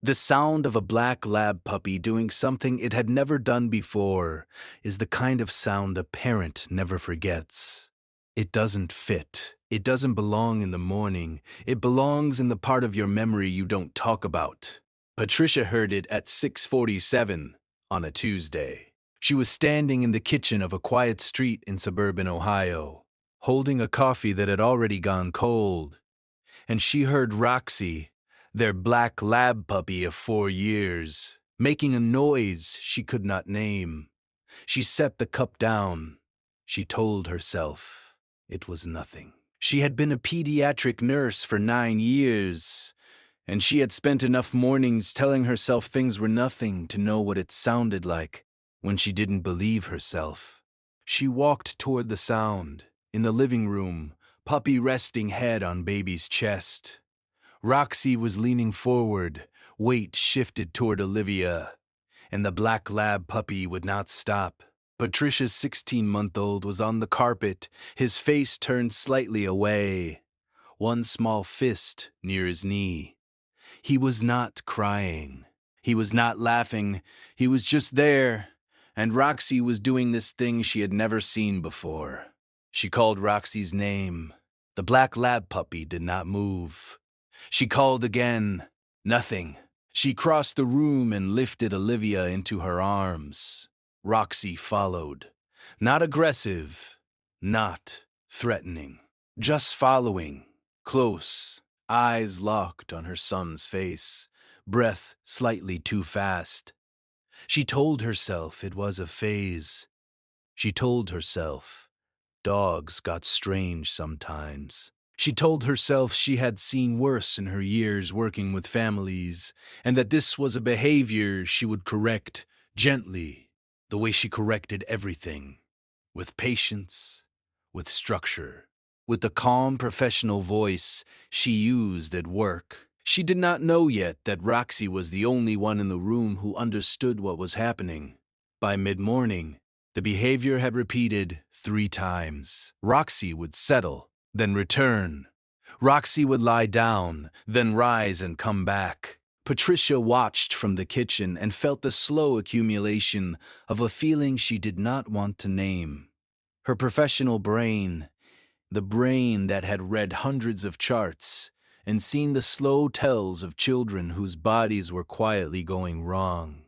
The sound of a black lab puppy doing something it had never done before is the kind of sound a parent never forgets. It doesn't fit. It doesn't belong in the morning. It belongs in the part of your memory you don't talk about. Patricia heard it at 6:47 on a Tuesday. She was standing in the kitchen of a quiet street in suburban Ohio, holding a coffee that had already gone cold, and she heard Roxy, their black lab puppy of 4 years, making a noise she could not name. She set the cup down. She told herself it was nothing. She had been a pediatric nurse for 9 years, and she had spent enough mornings telling herself things were nothing to know what it sounded like when she didn't believe herself. She walked toward the sound, in the living room, puppy resting head on baby's chest. Roxy was leaning forward, weight shifted toward Olivia, and the black lab puppy would not stop. Patricia's 16-month-old was on the carpet, his face turned slightly away, one small fist near his knee. He was not crying. He was not laughing. He was just there, and Roxy was doing this thing she had never seen before. She called Roxy's name. The black lab puppy did not move. She called again. Nothing. She crossed the room and lifted Olivia into her arms. Roxy followed. Not aggressive, not threatening, just following, close, eyes locked on her son's face, breath slightly too fast. She told herself it was a phase. She told herself dogs got strange sometimes. She told herself she had seen worse in her years working with families, and that this was a behavior she would correct gently, the way she corrected everything, with patience, with structure, with the calm professional voice she used at work. She did not know yet that Roxy was the only one in the room who understood what was happening. By mid-morning, the behavior had repeated 3 times. Roxy would settle, then return. Roxy would lie down, then rise and come back. Patricia watched from the kitchen and felt the slow accumulation of a feeling she did not want to name. Her professional brain, the brain that had read hundreds of charts and seen the slow tells of children whose bodies were quietly going wrong,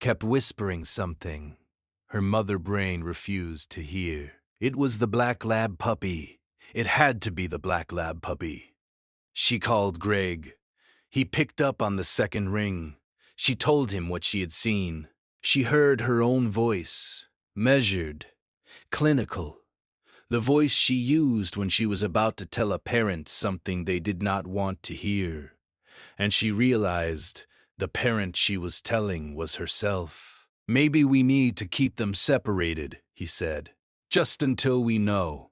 kept whispering something her mother brain refused to hear. It was the black lab puppy. It had to be the black lab puppy. She called Greg. He picked up on the second ring. She told him what she had seen. She heard her own voice, measured, clinical, the voice she used when she was about to tell a parent something they did not want to hear. And she realized the parent she was telling was herself. "Maybe we need to keep them separated," he said, "just until we know."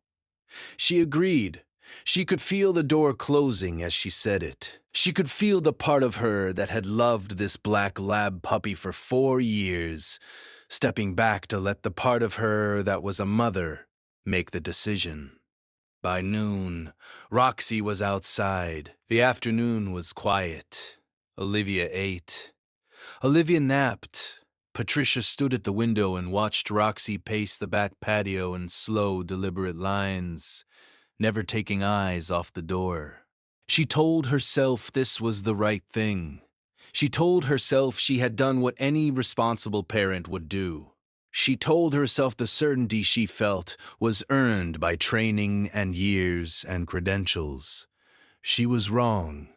She agreed. She could feel the door closing as she said it. She could feel the part of her that had loved this black lab puppy for 4 years, stepping back to let the part of her that was a mother make the decision. By noon, Roxy was outside. The afternoon was quiet. Olivia ate. Olivia napped. Patricia stood at the window and watched Roxy pace the back patio in slow, deliberate lines, never taking eyes off the door. She told herself this was the right thing. She told herself she had done what any responsible parent would do. She told herself the certainty she felt was earned by training and years and credentials. She was wrong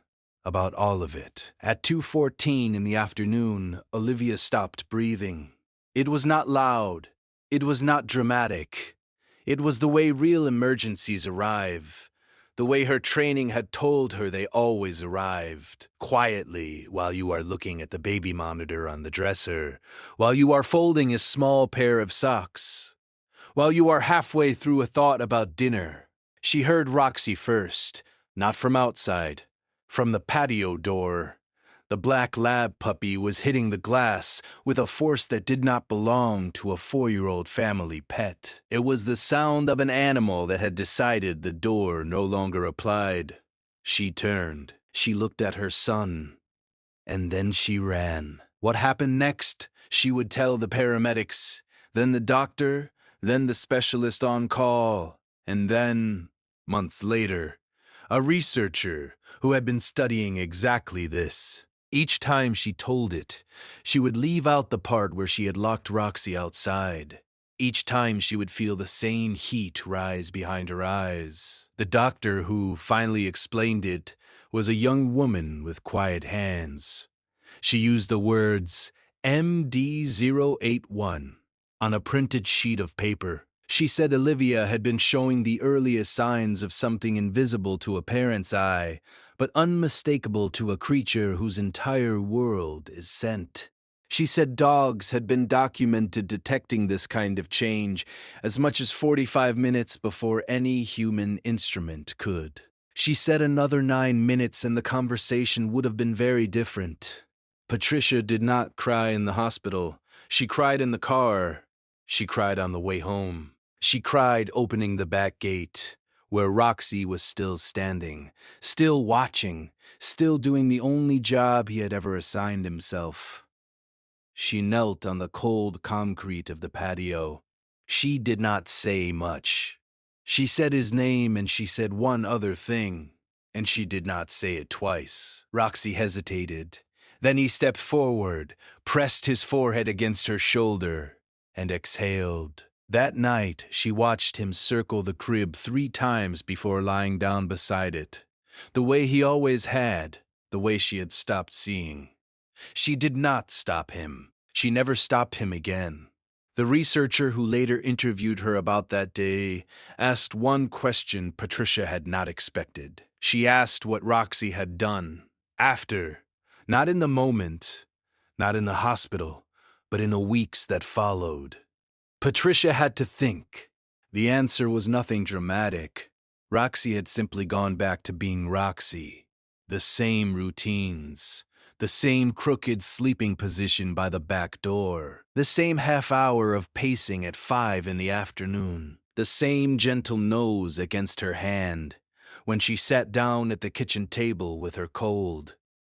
about all of it. At 2:14 in the afternoon, Olivia stopped breathing. It was not loud. It was not dramatic. It was the way real emergencies arrive, the way her training had told her they always arrived, quietly while you are looking at the baby monitor on the dresser, while you are folding a small pair of socks, while you are halfway through a thought about dinner. She heard Roxy first, not from outside, from the patio door. The black lab puppy was hitting the glass with a force that did not belong to a 4-year-old family pet. It was the sound of an animal that had decided the door no longer applied. She turned. She looked at her son. And then she ran. What happened next? She would tell the paramedics, then the doctor, then the specialist on call, and then, months later, a researcher who had been studying exactly this. Each time she told it, she would leave out the part where she had locked Roxy outside. Each time she would feel the same heat rise behind her eyes. The doctor who finally explained it was a young woman with quiet hands. She used the words MD081 on a printed sheet of paper. She said Olivia had been showing the earliest signs of something invisible to a parent's eye, but unmistakable to a creature whose entire world is scent. She said dogs had been documented detecting this kind of change as much as 45 minutes before any human instrument could. She said another 9 minutes and the conversation would have been very different. Patricia did not cry in the hospital. She cried in the car. She cried on the way home. She cried opening the back gate, where Roxy was still standing, still watching, still doing the only job he had ever assigned himself. She knelt on the cold concrete of the patio. She did not say much. She said his name and she said one other thing, and she did not say it twice. Roxy hesitated. Then he stepped forward, pressed his forehead against her shoulder, and exhaled. That night, she watched him circle the crib 3 times before lying down beside it, the way he always had, the way she had stopped seeing. She did not stop him. She never stopped him again. The researcher who later interviewed her about that day asked one question Patricia had not expected. She asked what Roxy had done after, not in the moment, not in the hospital, but in the weeks that followed. Patricia had to think. The answer was nothing dramatic. Roxy had simply gone back to being Roxy. The same routines, the same crooked sleeping position by the back door, the same half hour of pacing at 5 in the afternoon, the same gentle nose against her hand when she sat down at the kitchen table with her cold,